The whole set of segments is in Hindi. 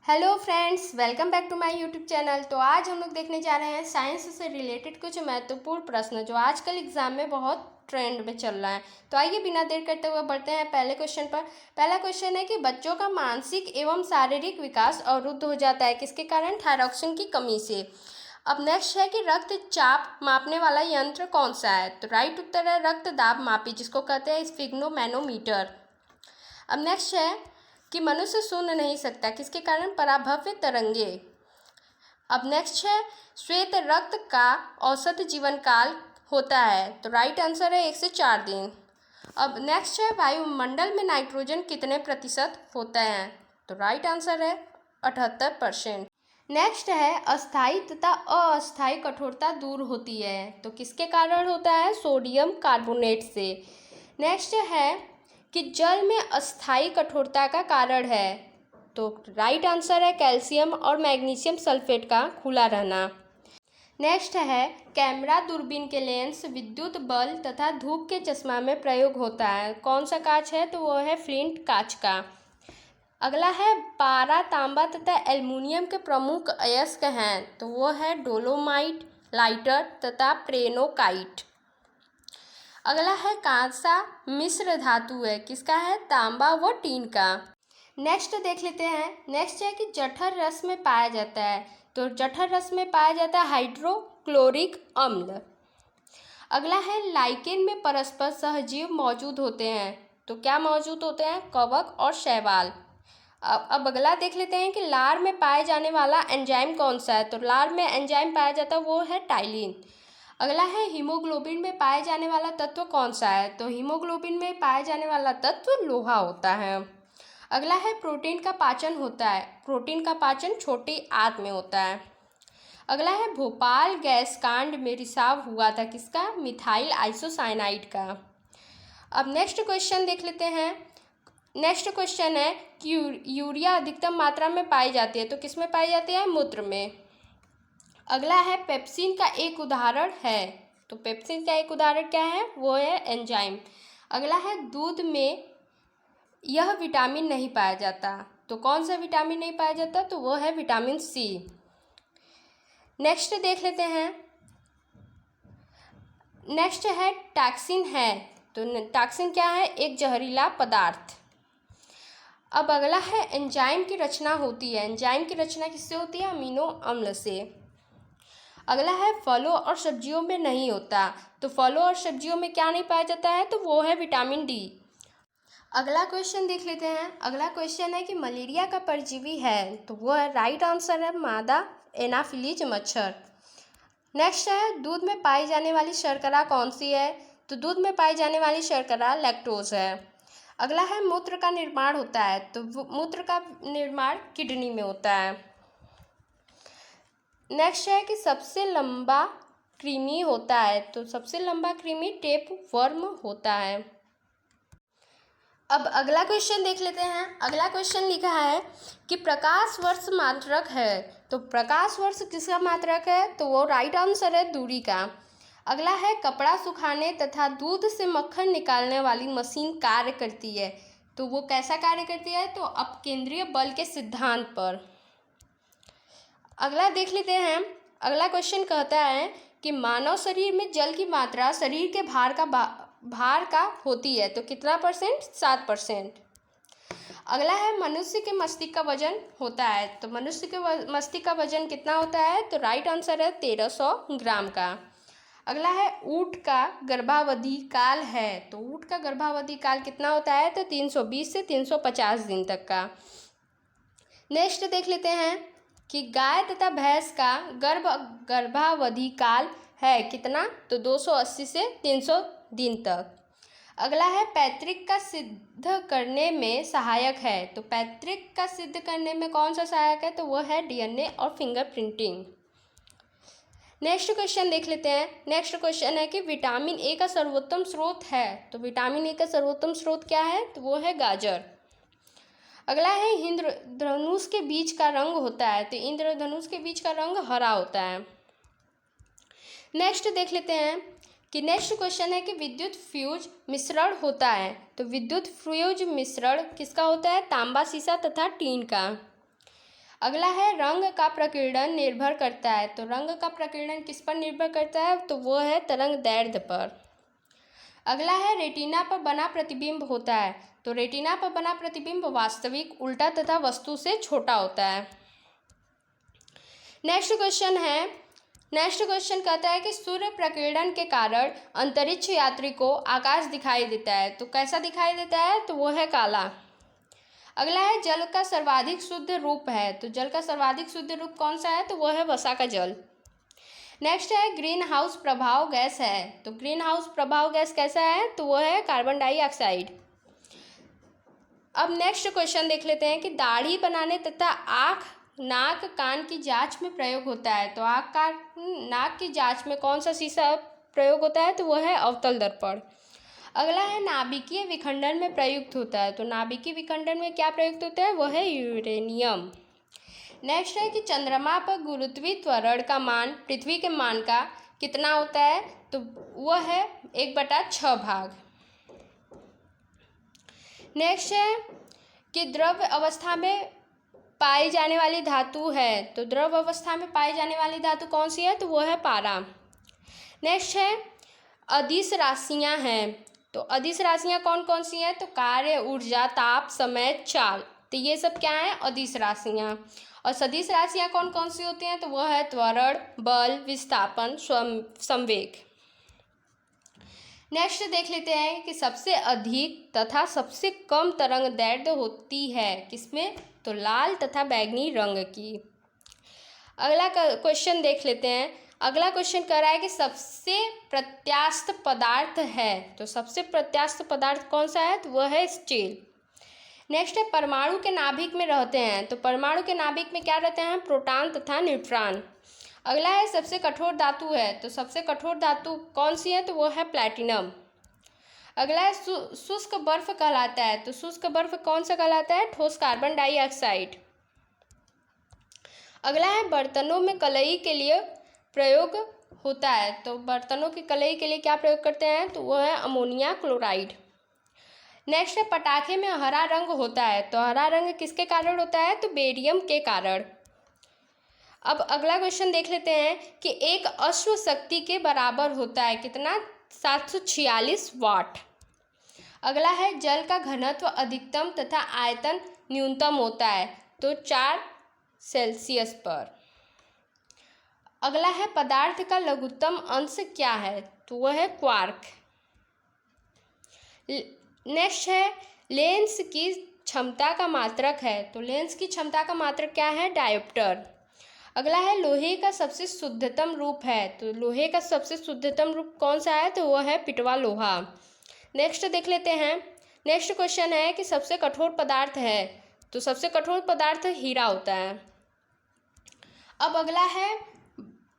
Hello friends, welcome back to my YouTube channel. तो आज हम लोग देखने जा रहे हैं साइंस से रिलेटेड कुछ महत्वपूर्ण प्रश्न जो आजकल एग्जाम में बहुत ट्रेंड में चल रहा है। तो आइए बिना देर करते हुए बढ़ते हैं पहले क्वेश्चन पर। पहला क्वेश्चन है कि बच्चों का मानसिक एवं शारीरिक विकास अवरुद्ध हो जाता है किसके कारण? थायरॉक्सिन की कमी से। अब नेक्स्ट है कि रक्तचाप मापने वाला यंत्र कौन सा है? तो राइट उत्तर है रक्त दाब मापी, जिसको कहते हैं स्फिग्नोमैनोमीटर। अब नेक्स्ट है कि मनुष्य सुन नहीं सकता किसके कारण? पराभव्य तरंगे। अब नेक्स्ट है श्वेत रक्त का औसत जीवन काल होता है, तो राइट आंसर है 1 से 4 दिन। अब नेक्स्ट है वायुमंडल में नाइट्रोजन कितने प्रतिशत होता है? तो राइट आंसर है 78%। नेक्स्ट है अस्थायी तथा अस्थायी कठोरता दूर होती है, तो किसके कारण होता है? सोडियम कार्बोनेट से। नेक्स्ट है कि जल में अस्थायी कठोरता का कारण है, तो राइट आंसर है कैल्शियम और मैग्नीशियम सल्फेट का खुला रहना। नेक्स्ट है कैमरा दूरबीन के लेंस विद्युत बल्ब तथा धूप के चश्मा में प्रयोग होता है, कौन सा कांच है? तो वो है फ्लिंट कांच का। अगला है पारा, तांबा तथा एल्युमिनियम के प्रमुख अयस्क हैं, तो वो है डोलोमाइट, लाइटर तथा प्रेनोकाइट। अगला है कांसा मिश्र धातु है, किसका है? तांबा व टीन का। नेक्स्ट देख लेते हैं। नेक्स्ट है कि जठर रस में पाया जाता है, तो जठर रस में पाया जाता है हाइड्रोक्लोरिक अम्ल। अगला है लाइकेन में परस्पर सहजीव मौजूद होते हैं, तो क्या मौजूद होते हैं? कवक और शैवाल। अब अगला देख लेते हैं कि लार में पाए जाने वाला एंजाइम कौन सा है? तो लार में एंजाइम पाया जाता है वो है टाइलिन। अगला है हीमोग्लोबिन में पाए जाने वाला तत्व कौन सा है? तो हीमोग्लोबिन में पाए जाने वाला तत्व लोहा होता है। अगला है प्रोटीन का पाचन होता है, प्रोटीन का पाचन छोटी आंत में होता है। अगला है भोपाल गैस कांड में रिसाव हुआ था, किसका? मिथाइल आइसोसाइनाइड का। अब नेक्स्ट क्वेश्चन देख लेते हैं। नेक्स्ट क्वेश्चन है कि यूरिया अधिकतम मात्रा में पाई जाती है, तो किस में पाई जाती है? मूत्र में। अगला है पेप्सिन का एक उदाहरण है, तो पेप्सिन का एक उदाहरण क्या है? वो है एंजाइम। अगला है दूध में यह विटामिन नहीं पाया जाता, तो कौन सा विटामिन नहीं पाया जाता? तो वो है विटामिन सी। नेक्स्ट देख लेते हैं। नेक्स्ट है टॉक्सिन है, तो टॉक्सिन क्या है? एक जहरीला पदार्थ। अब अगला है एंजाइम की रचना होती है, एंजाइम की रचना किससे होती है? अमीनो अम्ल से। अगला है फलों और सब्जियों में नहीं होता, तो फलों और सब्जियों में क्या नहीं पाया जाता है? तो वो है विटामिन डी। अगला क्वेश्चन देख लेते हैं। अगला क्वेश्चन है कि मलेरिया का परजीवी है, तो वो है राइट आंसर है मादा एनाफिलीज मच्छर। नेक्स्ट है दूध में पाई जाने वाली शर्करा कौन सी है? तो दूध में पाई जाने वाली शर्करा लैक्टोज है। अगला है मूत्र का निर्माण होता है, तो मूत्र का निर्माण किडनी में होता है। नेक्स्ट है कि सबसे लंबा कृमि होता है, तो सबसे लंबा कृमि टेप वर्म होता है। अब अगला क्वेश्चन देख लेते हैं। अगला क्वेश्चन लिखा है कि प्रकाश वर्ष मात्रक है, तो प्रकाश वर्ष किसका मात्रक है? तो वो राइट आंसर है दूरी का। अगला है कपड़ा सुखाने तथा दूध से मक्खन निकालने वाली मशीन कार्य करती है, तो वो कैसा कार्य करती है? तो अपकेंद्रीय बल के सिद्धांत पर। अगला देख लेते हैं। अगला क्वेश्चन कहता है कि मानव शरीर में जल की मात्रा शरीर के भार का होती है, तो कितना परसेंट? 7%। अगला है मनुष्य के मस्तिष्क का वजन होता है, तो मनुष्य के मस्तिष्क का वजन कितना होता है? तो राइट आंसर है 1300 ग्राम का। अगला है ऊँट का गर्भावधि काल है, तो ऊँट का गर्भावधि काल कितना होता है? तो 320 से 350 दिन तक का। नेक्स्ट देख लेते हैं कि गाय तथा भैंस का गर्भावधि काल है कितना? तो 280 से 300 दिन तक। अगला है पैतृक का सिद्ध करने में सहायक है, तो पैतृक का सिद्ध करने में कौन सा सहायक है? तो वो है डीएनए और फिंगरप्रिंटिंग। नेक्स्ट क्वेश्चन देख लेते हैं। नेक्स्ट क्वेश्चन है कि विटामिन ए का सर्वोत्तम स्रोत है, तो विटामिन ए का सर्वोत्तम स्रोत क्या है? तो वो है गाजर। अगला है इंद्रधनुष के बीच का रंग होता है, तो इंद्रधनुष के बीच का रंग हरा होता है। नेक्स्ट देख लेते हैं कि नेक्स्ट क्वेश्चन है कि विद्युत फ्यूज मिश्रण होता है, तो विद्युत फ्यूज मिश्रण किसका होता है? तांबा, सीसा तथा टीन का। अगला है रंग का प्रकीर्णन निर्भर करता है। तो रंग का प्रकीर्णन किस पर निर्भर करता है? तो वो है तरंग दैर्ध्य पर। अगला है रेटिना पर बना प्रतिबिंब होता है। तो रेटिना पर बना प्रतिबिंब वास्तविक, उल्टा तथा वस्तु से छोटा होता है। नेक्स्ट क्वेश्चन कहता है कि सूर्य प्रकीर्णन के कारण अंतरिक्ष यात्री को आकाश दिखाई देता है। तो कैसा दिखाई देता है? तो वो है काला। अगला है जल का सर्वाधिक शुद्ध रूप है। तो जल का सर्वाधिक शुद्ध रूप कौन सा है? तो वो है वसा का जल। नेक्स्ट है ग्रीन हाउस प्रभाव गैस है। तो ग्रीन हाउस प्रभाव गैस कैसा है? तो वो है कार्बन डाइऑक्साइड। अब नेक्स्ट क्वेश्चन देख लेते हैं कि दाढ़ी बनाने तथा आँख, नाक, कान की जांच में प्रयोग होता है। तो आँख, कान, नाक की जांच में कौन सा शीशा प्रयोग होता है? तो वो है अवतल दर्पण। अगला है नाभिकीय विखंडन में प्रयुक्त होता है। तो नाभिकीय विखंडन में क्या प्रयुक्त होता है? वो है यूरेनियम। नेक्स्ट है कि चंद्रमा पर गुरुत्वीय त्वरण का मान पृथ्वी के मान का कितना होता है? तो वो है 1/6 भाग। नेक्स्ट है कि द्रव अवस्था में पाई जाने वाली धातु है। तो द्रव अवस्था में पाई जाने वाली धातु कौन सी है? तो वो है पारा। नेक्स्ट है अदिश राशियाँ हैं। तो अदिश राशियाँ कौन कौन सी हैं? तो कार्य, ऊर्जा, ताप, समय, चाल। तो ये सब क्या है? अदिश राशियाँ। और सदिश राशियाँ कौन कौन सी होती हैं? तो वह है त्वरण, बल, विस्थापन, संवेग। नेक्स्ट देख लेते हैं कि सबसे अधिक तथा सबसे कम तरंग दैर्ध्य होती है किसमें? तो लाल तथा बैंगनी रंग की। अगला क्वेश्चन देख लेते हैं। अगला क्वेश्चन कह रहा है कि सबसे प्रत्यास्थ पदार्थ है। तो सबसे प्रत्यास्थ पदार्थ कौन सा है? तो वह है स्टील। नेक्स्ट है परमाणु के नाभिक में रहते हैं। तो परमाणु के नाभिक में क्या रहते हैं? प्रोटॉन तथा न्यूट्रॉन। अगला है सबसे कठोर धातु है। तो सबसे कठोर धातु कौन सी है? तो वो है प्लैटिनम। अगला है शुष्क बर्फ कहलाता है। तो शुष्क बर्फ कौन सा कहलाता है? ठोस कार्बन डाइऑक्साइड। अगला है बर्तनों में कलई के लिए प्रयोग होता है। तो बर्तनों की कलई के लिए क्या प्रयोग करते हैं? तो वो है अमोनिया क्लोराइड। नेक्स्ट है पटाखे में हरा रंग होता है। तो हरा रंग किसके कारण होता है? तो बेरियम के कारण। अब अगला क्वेश्चन देख लेते हैं कि एक अश्व शक्ति के बराबर होता है कितना? 746 वाट। अगला है जल का घनत्व अधिकतम तथा आयतन न्यूनतम होता है। तो 4 सेल्सियस पर। अगला है पदार्थ का लघुत्तम अंश क्या है? तो वह है क्वार्क। नेक्स्ट है लेंस की क्षमता का मात्रक है। तो लेंस की क्षमता का मात्रक क्या है? डायोप्टर। अगला है लोहे का सबसे शुद्धतम रूप है। तो लोहे का सबसे शुद्धतम रूप कौन सा है? तो वह है पिटवा लोहा। नेक्स्ट देख लेते हैं। नेक्स्ट क्वेश्चन है कि सबसे कठोर पदार्थ है। तो सबसे कठोर पदार्थ हीरा होता है। अब अगला है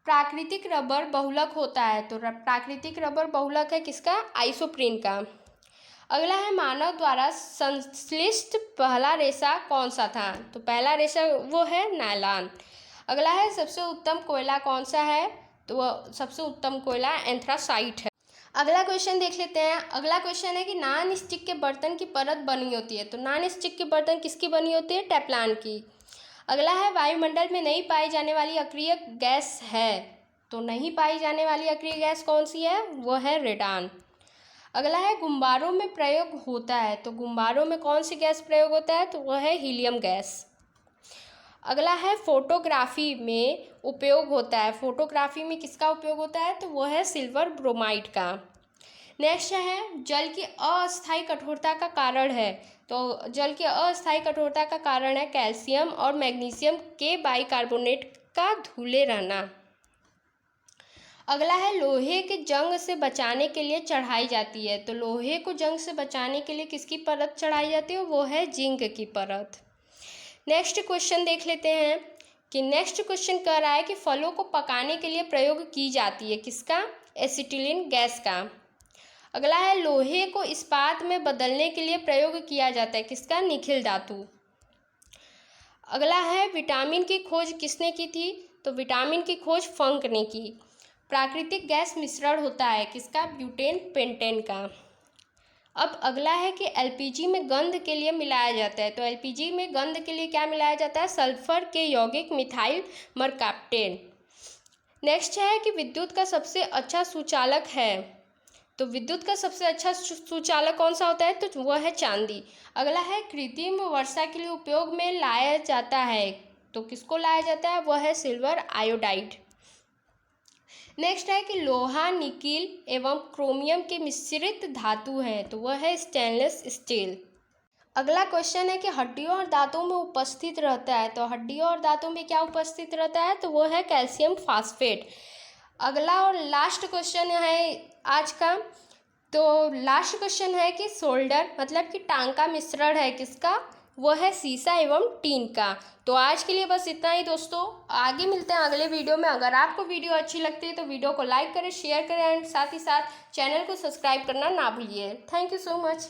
प्राकृतिक रबर बहुलक होता है। तो प्राकृतिक रबर बहुलक है किसका? आइसोप्रीन का। अगला है मानव द्वारा संश्लिष्ट पहला रेशा कौन सा था? तो पहला रेशा वो है नायलॉन। अगला है सबसे उत्तम कोयला कौन सा है? तो वह सबसे उत्तम कोयला एंथ्रासाइट है। अगला क्वेश्चन देख लेते हैं। अगला क्वेश्चन है कि नॉन स्टिक के बर्तन की परत बनी होती है। तो नॉन स्टिक के बर्तन किसकी बनी होती है? टेफ्लॉन की। अगला है वायुमंडल में नहीं पाई जाने वाली अक्रिय गैस है। तो नहीं पाई जाने वाली अक्रिय गैस कौन सी है? वो है रेडान। अगला है गुब्बारों में प्रयोग होता है। तो गुब्बारों में कौन सी गैस प्रयोग होता है? तो वह है हीलियम गैस। अगला है फोटोग्राफी में उपयोग होता है। फोटोग्राफी में किसका उपयोग होता है? तो वह है सिल्वर ब्रोमाइड का। नेक्स्ट है जल की अस्थायी कठोरता का कारण है। तो जल की अस्थायी कठोरता का कारण है कैल्शियम और मैग्नीशियम के बाइकार्बोनेट का धुले रहना। अगला है लोहे के जंग से बचाने के लिए चढ़ाई जाती है। तो लोहे को जंग से बचाने के लिए किसकी परत चढ़ाई जाती है? वो है जिंक की परत। नेक्स्ट क्वेश्चन देख लेते हैं कि नेक्स्ट क्वेश्चन कह रहा है कि फलों को पकाने के लिए प्रयोग की जाती है किसका? एसिटिलीन गैस का। अगला है लोहे को इस्पात में बदलने के लिए प्रयोग किया जाता है किसका? निखिल धातु। अगला है विटामिन की खोज किसने की थी? तो विटामिन की खोज फंक ने की। प्राकृतिक गैस मिश्रण होता है किसका? ब्यूटेन पेंटेन का। अब अगला है कि एलपीजी में गंध के लिए मिलाया जाता है, तो एलपीजी में गंध के लिए क्या मिलाया जाता है? सल्फर के यौगिक मिथाइल मरकाप्टेन। नेक्स्ट है कि विद्युत का सबसे अच्छा सुचालक है, तो विद्युत का सबसे अच्छा सुचालक कौन सा होता है? तो वह है चांदी। अगला है कृत्रिम वर्षा के लिए उपयोग में लाया जाता है, तो किसको लाया जाता है? वह है सिल्वर आयोडाइड। नेक्स्ट है कि लोहा निकिल एवं क्रोमियम के मिश्रित धातु है, तो वह है स्टेनलेस स्टील। अगला क्वेश्चन है कि हड्डियों और दांतों में उपस्थित रहता है, तो हड्डियों और दांतों में क्या उपस्थित रहता है? तो वो है कैल्शियम फास्फेट। अगला और लास्ट क्वेश्चन है आज का, तो लास्ट क्वेश्चन है कि सोल्डर मतलब कि टांग का मिश्रण है किसका? वो है सीसा एवं टीन का। तो आज के लिए बस इतना ही दोस्तों, आगे मिलते हैं अगले वीडियो में। अगर आपको वीडियो अच्छी लगती है तो वीडियो को लाइक करें, शेयर करें एंड साथ ही साथ चैनल को सब्सक्राइब करना ना भूलिए। Thank you so much.